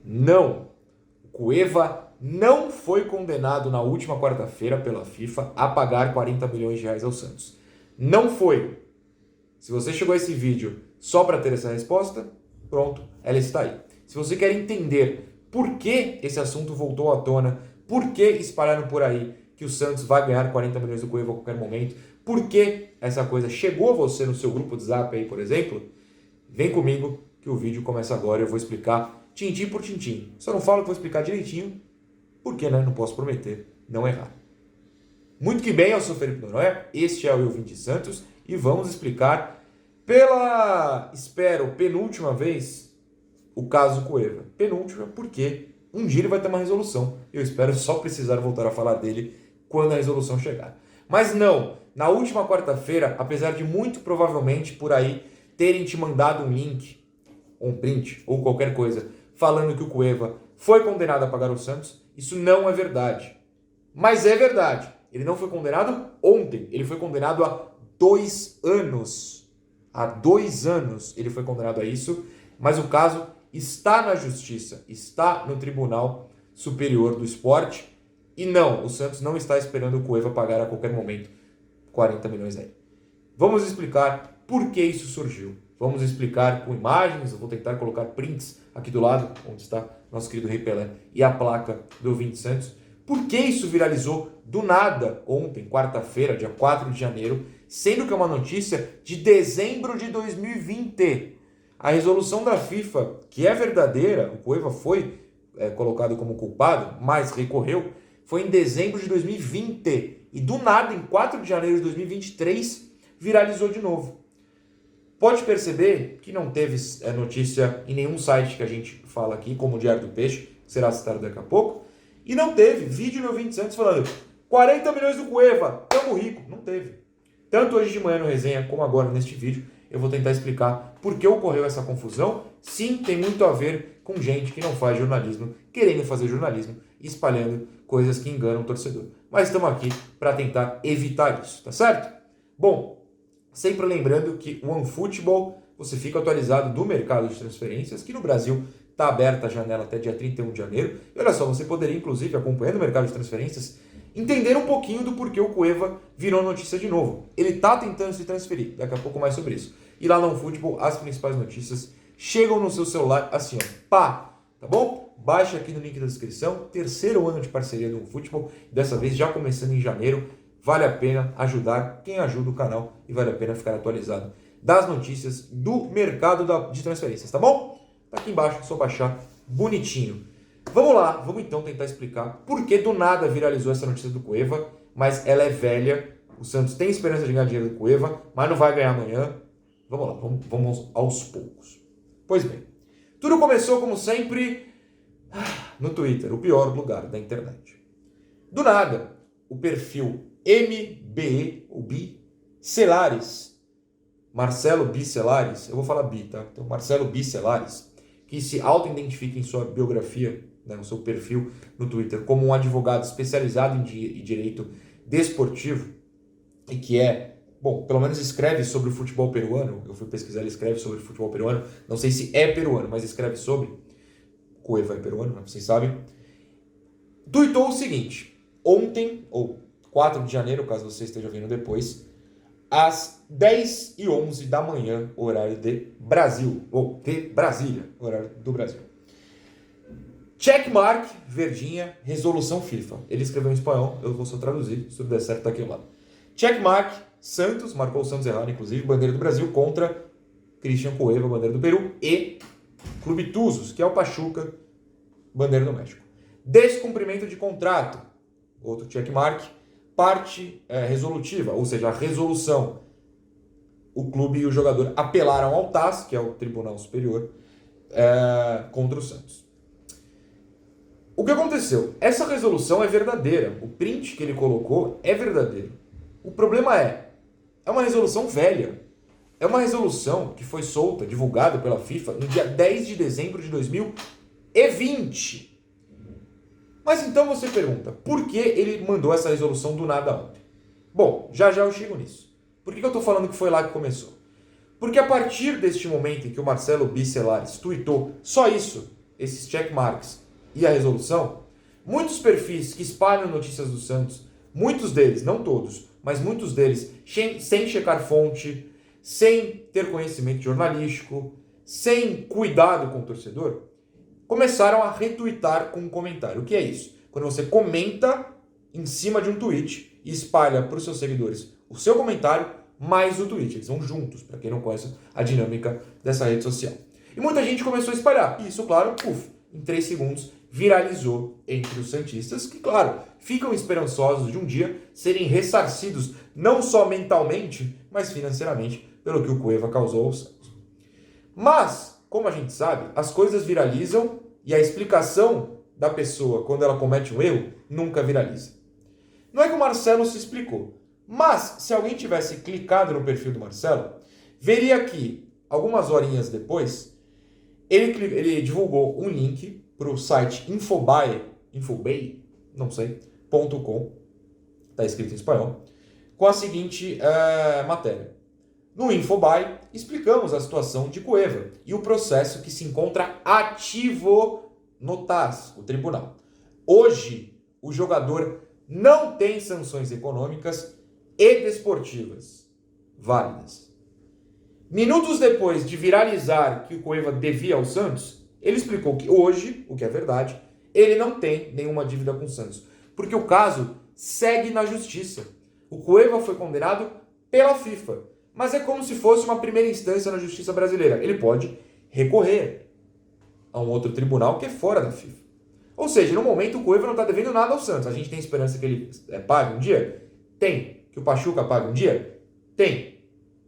Não. O Cueva não foi condenado na última quarta-feira pela FIFA a pagar 40 milhões de reais ao Santos. Não foi. Se você chegou a esse vídeo só para ter essa resposta, pronto, ela está aí. Se você quer entender por que esse assunto voltou à tona, por que espalharam por aí que o Santos vai ganhar 40 milhões do Cueva a qualquer momento, por que essa coisa chegou a você no seu grupo de Zap aí, por exemplo, vem comigo que o vídeo começa agora e eu vou explicar tintim por tintim. Só não falo que vou explicar direitinho, porque né, não posso prometer não errar. Muito que bem, eu sou Felipe Noronha, este é o Eu Vim de Santos e vamos explicar pela, espero, penúltima vez o caso Cueva. Penúltima porque um dia ele vai ter uma resolução. Eu espero só precisar voltar a falar dele quando a resolução chegar. Mas não, na última quarta-feira, apesar de muito provavelmente por aí terem te mandado um link, um print ou qualquer coisa, falando que o Cueva foi condenado a pagar o Santos, isso não é verdade. Mas é verdade. Ele não foi condenado ontem, ele foi condenado há 2 anos. Há 2 anos ele foi condenado a isso, mas o caso está na justiça, está no Tribunal Superior do Esporte. E não, o Santos não está esperando o Cueva pagar a qualquer momento 40 milhões aí. Vamos explicar por que isso surgiu. Vamos explicar com imagens, eu vou tentar colocar prints aqui do lado, onde está nosso querido Rei Pelé, e a placa do Vinte Santos. Por que isso viralizou do nada ontem, quarta-feira, dia 4 de janeiro, sendo que é uma notícia de dezembro de 2020. A resolução da FIFA, que é verdadeira, o Cueva foi colocado como culpado, mas recorreu, foi em dezembro de 2020. E do nada, em 4 de janeiro de 2023, viralizou de novo. Pode perceber que não teve notícia em nenhum site que a gente fala aqui, como o Diário do Peixe, que será citado daqui a pouco. E não teve vídeo no Eu Vim de Santos falando 40 milhões do Cueva, tamo rico. Não teve. Tanto hoje de manhã no resenha, como agora neste vídeo, eu vou tentar explicar por que ocorreu essa confusão. Sim, tem muito a ver com gente que não faz jornalismo, querendo fazer jornalismo e espalhando coisas que enganam o torcedor. Mas estamos aqui para tentar evitar isso, tá certo? Bom, sempre lembrando que o OneFootball, você fica atualizado do mercado de transferências, que no Brasil está aberta a janela até dia 31 de janeiro. E olha só, você poderia, inclusive, acompanhando o mercado de transferências, entender um pouquinho do porquê o Cueva virou notícia de novo. Ele está tentando se transferir, daqui a pouco mais sobre isso. E lá no OneFootball, as principais notícias chegam no seu celular assim, ó, pá, tá bom? Baixa aqui no link da descrição, 3º ano de parceria do OneFootball, dessa vez já começando em janeiro. Vale a pena ajudar quem ajuda o canal e vale a pena ficar atualizado das notícias do mercado de transferências, tá bom? Tá aqui embaixo, é só baixar bonitinho. Vamos lá, vamos então tentar explicar por que do nada viralizou essa notícia do Cueva, mas ela é velha. O Santos tem esperança de ganhar dinheiro do Cueva, mas não vai ganhar amanhã. Vamos lá, vamos aos poucos. Pois bem, tudo começou como sempre no Twitter, o pior lugar da internet. Do nada, o perfil MBE, o Bi Celares, Marcelo Bi Celares, eu vou falar Bi, tá? Então, Marcelo Bi Celares, que se auto-identifica em sua biografia, né, no seu perfil no Twitter, como um advogado especializado em direito desportivo e que bom, pelo menos escreve sobre o futebol peruano. Eu fui pesquisar, ele escreve sobre o futebol peruano. Não sei se é peruano, mas escreve sobre. Cueva é peruano, né, vocês sabem. Tuitou o seguinte: ontem, ou 4 de janeiro, caso você esteja vendo depois, às 10h11 da manhã, horário de Brasil, ou de Brasília, horário do Brasil. Checkmark, verdinha, resolução FIFA. Ele escreveu em espanhol, eu vou só traduzir, se tudo der certo, tá aqui ao lado. Checkmark, Santos, marcou o Santos errado, inclusive, bandeira do Brasil contra Cristian Cueva, bandeira do Peru, e Clube Tuzos, que é o Pachuca, bandeira do México. Descumprimento de contrato, outro checkmark, parte resolutiva, ou seja, a resolução. O clube e o jogador apelaram ao TAS, que é o Tribunal Superior, contra o Santos. O que aconteceu? Essa resolução é verdadeira. O print que ele colocou é verdadeiro. O problema é uma resolução velha. É uma resolução que foi solta, divulgada pela FIFA no dia 10 de dezembro de 2020. Mas então você pergunta, por que ele mandou essa resolução do nada ontem? Bom, já eu chego nisso. Por que eu estou falando que foi lá que começou? Porque a partir deste momento em que o Marcelo Bi Celares tuitou só isso, esses checkmarks e a resolução, muitos perfis que espalham notícias do Santos, muitos deles, não todos, mas muitos deles, sem checar fonte, sem ter conhecimento jornalístico, sem cuidado com o torcedor, começaram a retweetar com um comentário. O que é isso? Quando você comenta em cima de um tweet e espalha para os seus seguidores o seu comentário mais o tweet. Eles vão juntos, para quem não conhece a dinâmica dessa rede social. E muita gente começou a espalhar. E isso, claro, em 3 segundos, viralizou entre os santistas, que, claro, ficam esperançosos de um dia serem ressarcidos, não só mentalmente, mas financeiramente, pelo que o Cueva causou ao Santos. Mas, como a gente sabe, as coisas viralizam e a explicação da pessoa, quando ela comete um erro, nunca viraliza. Não é que o Marcelo se explicou, mas se alguém tivesse clicado no perfil do Marcelo, veria que, algumas horinhas depois, ele divulgou um link para o site Infobay, não sei, .com, está escrito em espanhol, com a seguinte matéria. No Infobay, explicamos a situação de Cueva e o processo que se encontra ativo no TAS, o tribunal. Hoje, o jogador não tem sanções econômicas e desportivas válidas. Minutos depois de viralizar que o Cueva devia ao Santos, ele explicou que hoje, o que é verdade, ele não tem nenhuma dívida com o Santos, porque o caso segue na justiça. O Cueva foi condenado pela FIFA, mas é como se fosse uma primeira instância na justiça brasileira. Ele pode recorrer a um outro tribunal que é fora da FIFA. Ou seja, no momento o Cueva não está devendo nada ao Santos. A gente tem esperança que ele pague um dia? Tem. Que o Pachuca pague um dia? Tem.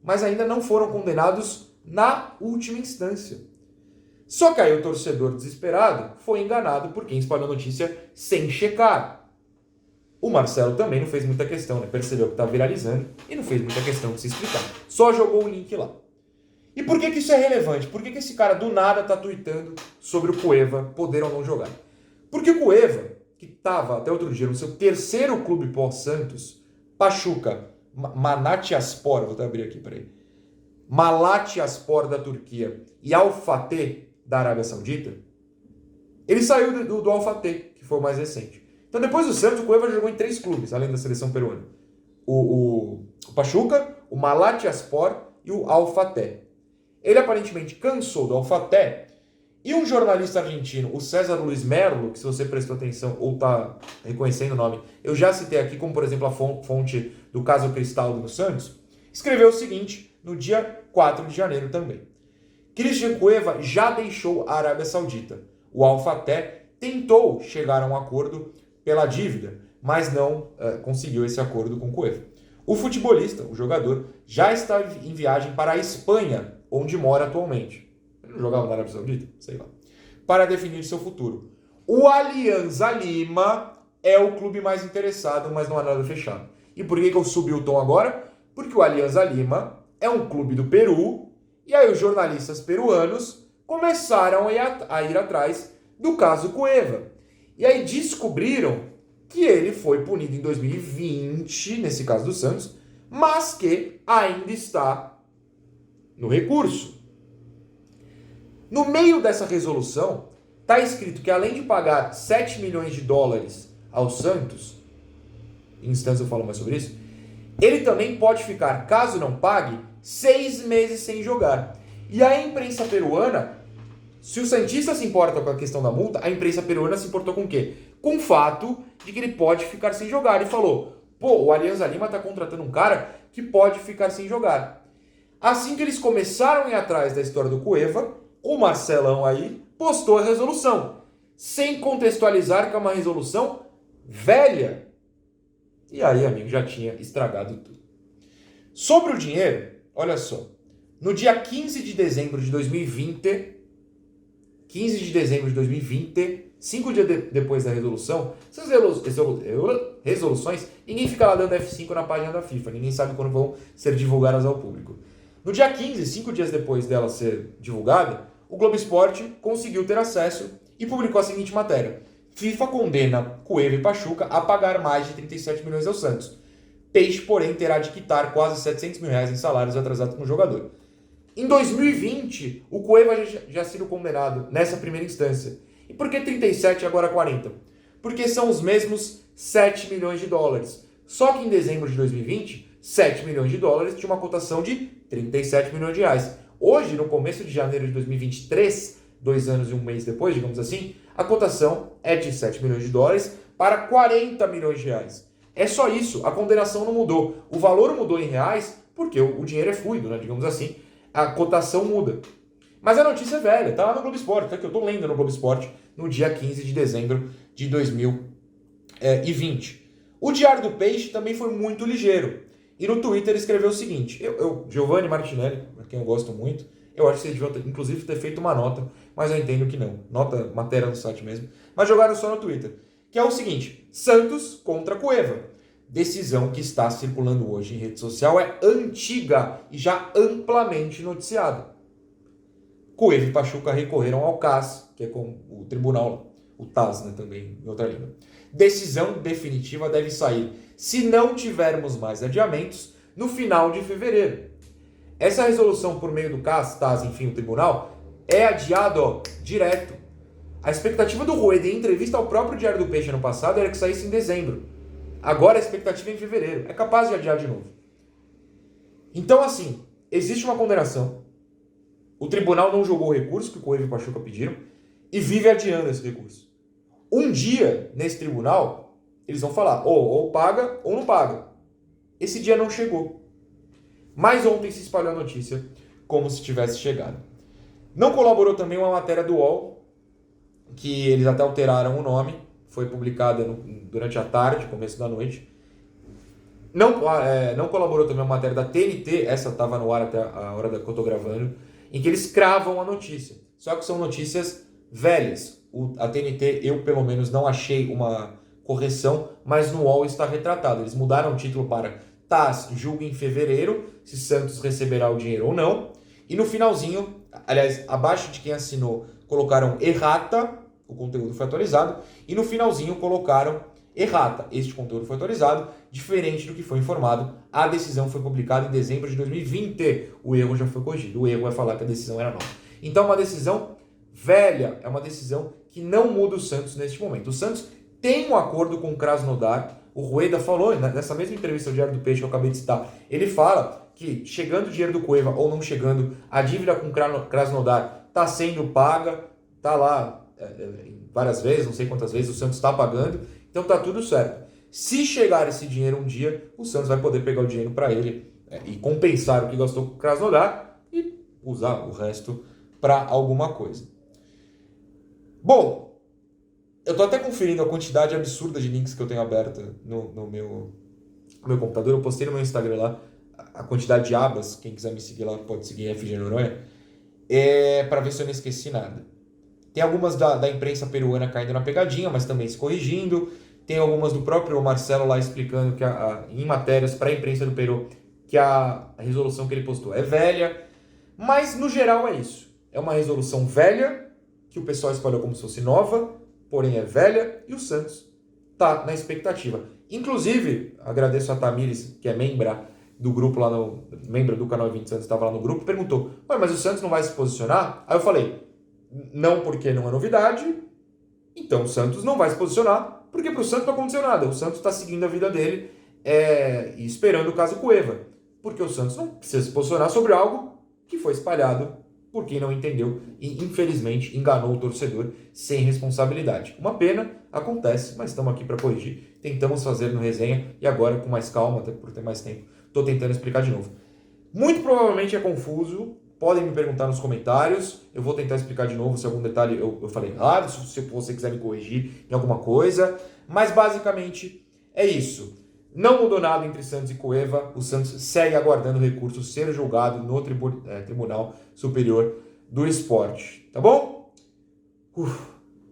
Mas ainda não foram condenados na última instância. Só que aí o torcedor desesperado foi enganado por quem espalhou a notícia sem checar. O Marcelo também não fez muita questão, né? Percebeu que está viralizando e não fez muita questão de se explicar. Só jogou o link lá. E por que isso é relevante? Por que esse cara do nada está tweetando sobre o Cueva poder ou não jogar? Porque o Cueva, que estava até outro dia no seu terceiro clube pós-Santos, Pachuca, Malatyaspor, vou até abrir aqui, peraí. Malatyaspor da Turquia e Al-Fateh da Arábia Saudita, ele saiu do Al-Fateh, que foi o mais recente. Então depois do Santos, o Cueva jogou em 3 clubes, além da seleção peruana. O Pachuca, o Malatyaspor e o Al-Fateh. Ele aparentemente cansou do Al-Fateh e um jornalista argentino, o César Luiz Merlo, que se você prestou atenção ou está reconhecendo o nome, eu já citei aqui como, por exemplo, a fonte do caso Cristaldo no Santos, escreveu o seguinte no dia 4 de janeiro também. Christian Cueva já deixou a Arábia Saudita. O Al-Fateh tentou chegar a um acordo pela dívida, mas não conseguiu esse acordo com Cueva. O futebolista, o jogador, já está em viagem para a Espanha, onde mora atualmente. Ele não jogava na Arábia Saudita? Sei lá. Para definir seu futuro. O Alianza Lima é o clube mais interessado, mas não há nada fechado. E por que eu subi o tom agora? Porque o Alianza Lima é um clube do Peru, e aí os jornalistas peruanos começaram a ir atrás do caso Cueva. E aí descobriram que ele foi punido em 2020, nesse caso do Santos, mas que ainda está no recurso. No meio dessa resolução, está escrito que além de pagar 7 milhões de dólares ao Santos, em instância eu falo mais sobre isso, ele também pode ficar, caso não pague, 6 meses sem jogar. E a imprensa peruana, se o santista se importa com a questão da multa, a imprensa peruana se importou com o quê? Com o fato de que ele pode ficar sem jogar. E falou, o Alianza Lima está contratando um cara que pode ficar sem jogar. Assim que eles começaram a ir atrás da história do Cueva, o Marcelão aí postou a resolução, sem contextualizar que é uma resolução velha. E aí, amigo, já tinha estragado tudo. Sobre o dinheiro, olha só, no dia 15 de dezembro de 2020, 5 dias depois da resolução, essas resoluções, ninguém fica lá dando F5 na página da FIFA, ninguém sabe quando vão ser divulgadas ao público. No dia 15, 5 dias depois dela ser divulgada, o Globo Esporte conseguiu ter acesso e publicou a seguinte matéria. FIFA condena Cueva e Pachuca a pagar mais de 37 milhões ao Santos. Peixe, porém, terá de quitar quase 700 mil reais em salários atrasados com o jogador. Em 2020, o Cueva já sido condenado nessa primeira instância. E por que 37 e agora 40? Porque são os mesmos 7 milhões de dólares. Só que em dezembro de 2020, 7 milhões de dólares tinha uma cotação de 37 milhões de reais. Hoje, no começo de janeiro de 2023, 2 anos e um mês depois, digamos assim, a cotação é de 7 milhões de dólares para 40 milhões de reais. É só isso, a condenação não mudou. O valor mudou em reais porque o dinheiro é fluido, né, digamos assim. A cotação muda. Mas a notícia é velha, tá lá no Globo Esporte, tá que eu tô lendo no Globo Esporte no dia 15 de dezembro de 2020. O Diário do Peixe também foi muito ligeiro. E no Twitter escreveu o seguinte, Giovanni Martinelli, a quem eu gosto muito, eu acho que vocês deviam inclusive ter feito uma nota, mas eu entendo que não. Nota, matéria no site mesmo. Mas jogaram só no Twitter. Que é o seguinte, Santos contra Cueva. Decisão que está circulando hoje em rede social é antiga e já amplamente noticiada. Cueva e Pachuca recorreram ao CAS, que é com o tribunal, o TAS, né, também em outra língua. Decisão definitiva deve sair, se não tivermos mais adiamentos, no final de fevereiro. Essa resolução por meio do CAS, TAS, enfim, o tribunal, é adiada direto. A expectativa do Rueda em entrevista ao próprio Diário do Peixe ano passado era que saísse em dezembro. Agora a expectativa é em fevereiro. É capaz de adiar de novo. Então, assim, existe uma condenação. O tribunal não julgou o recurso que o Cueva e o Pachuca pediram e vive adiando esse recurso. Um dia, nesse tribunal, eles vão falar ou paga ou não paga. Esse dia não chegou. Mas ontem se espalhou a notícia como se tivesse chegado. Não colaborou também uma matéria do UOL, que eles até alteraram o nome, foi publicada durante a tarde, começo da noite. Não colaborou também uma matéria da TNT, essa estava no ar até a hora que eu estou gravando, em que eles cravam a notícia. Só que são notícias velhas. A TNT, eu pelo menos não achei uma correção, mas no UOL está retratado. Eles mudaram o título para TAS julga em fevereiro, se Santos receberá o dinheiro ou não. E no finalzinho, aliás, abaixo de quem assinou, colocaram errata, o conteúdo foi atualizado, e no finalzinho colocaram errata, este conteúdo foi atualizado, diferente do que foi informado, a decisão foi publicada em dezembro de 2020, o erro já foi corrigido, o erro é falar que a decisão era nova. Então é uma decisão velha, é uma decisão que não muda o Santos neste momento. O Santos tem um acordo com o Krasnodar, o Rueda falou, nessa mesma entrevista ao Diário do Peixe que eu acabei de citar, ele fala que chegando o dinheiro do Cueva ou não chegando, a dívida com o Krasnodar está sendo paga, está lá várias vezes, não sei quantas vezes o Santos está pagando, então está tudo certo. Se chegar esse dinheiro um dia, o Santos vai poder pegar o dinheiro para ele e compensar o que gastou com o Krasnodar e usar o resto para alguma coisa. Bom, eu estou até conferindo a quantidade absurda de links que eu tenho aberta no meu computador. Eu postei no meu Instagram lá a quantidade de abas. Quem quiser me seguir lá pode seguir FG Noronha. Para ver se eu não esqueci nada. Tem algumas da imprensa peruana caindo na pegadinha, mas também se corrigindo. Tem algumas do próprio Marcelo lá explicando que em matérias para a imprensa do Peru que a resolução que ele postou é velha. Mas no geral é isso. É uma resolução velha, que o pessoal espalhou como se fosse nova, porém é velha, e o Santos está na expectativa. Inclusive, agradeço a Tamires, que é membra do grupo lá membro do canal 20 Santos, estava lá no grupo, perguntou, mas o Santos não vai se posicionar? Aí eu falei, não, porque não é novidade, então o Santos não vai se posicionar, porque para o Santos não aconteceu nada. O Santos está seguindo a vida dele e esperando o caso Cueva, porque o Santos não precisa se posicionar sobre algo que foi espalhado por quem não entendeu e, infelizmente, enganou o torcedor sem responsabilidade. Uma pena, acontece, mas estamos aqui para corrigir. Tentamos fazer no resenha e agora, com mais calma, até por ter mais tempo, estou tentando explicar de novo. Muito provavelmente é confuso, podem me perguntar nos comentários, eu vou tentar explicar de novo se algum detalhe eu falei errado, se você quiser me corrigir em alguma coisa, mas basicamente é isso. Não mudou nada entre Santos e Cueva, o Santos segue aguardando o recurso ser julgado no Tribunal Superior do Esporte, tá bom?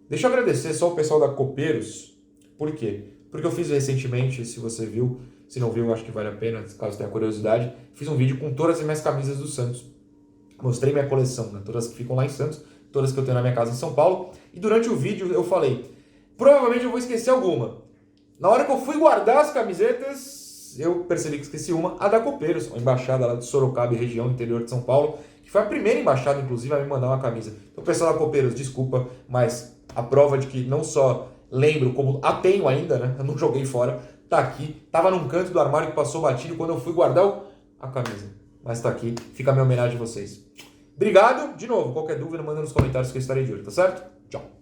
Deixa eu agradecer só o pessoal da Copeiros, por quê? Porque eu fiz recentemente, se você viu, se não viu, acho que vale a pena, caso tenha curiosidade, fiz um vídeo com todas as minhas camisas do Santos. Mostrei minha coleção, né? Todas que ficam lá em Santos, todas que eu tenho na minha casa em São Paulo, e durante o vídeo eu falei, provavelmente eu vou esquecer alguma. Na hora que eu fui guardar as camisetas, eu percebi que esqueci uma, a da Copeiros, a embaixada lá de Sorocaba e região interior de São Paulo, que Foi a primeira embaixada, inclusive, a me mandar uma camisa. Então, pessoal da Copeiros, desculpa, mas a prova de que não só lembro, como a tenho ainda, né? Eu não joguei fora, tá aqui. Tava num canto do armário que passou batido quando eu fui guardar a camisa. Mas tá aqui, fica a minha homenagem a vocês. Obrigado, de novo. Qualquer dúvida, manda nos comentários que eu estarei de olho, tá certo? Tchau.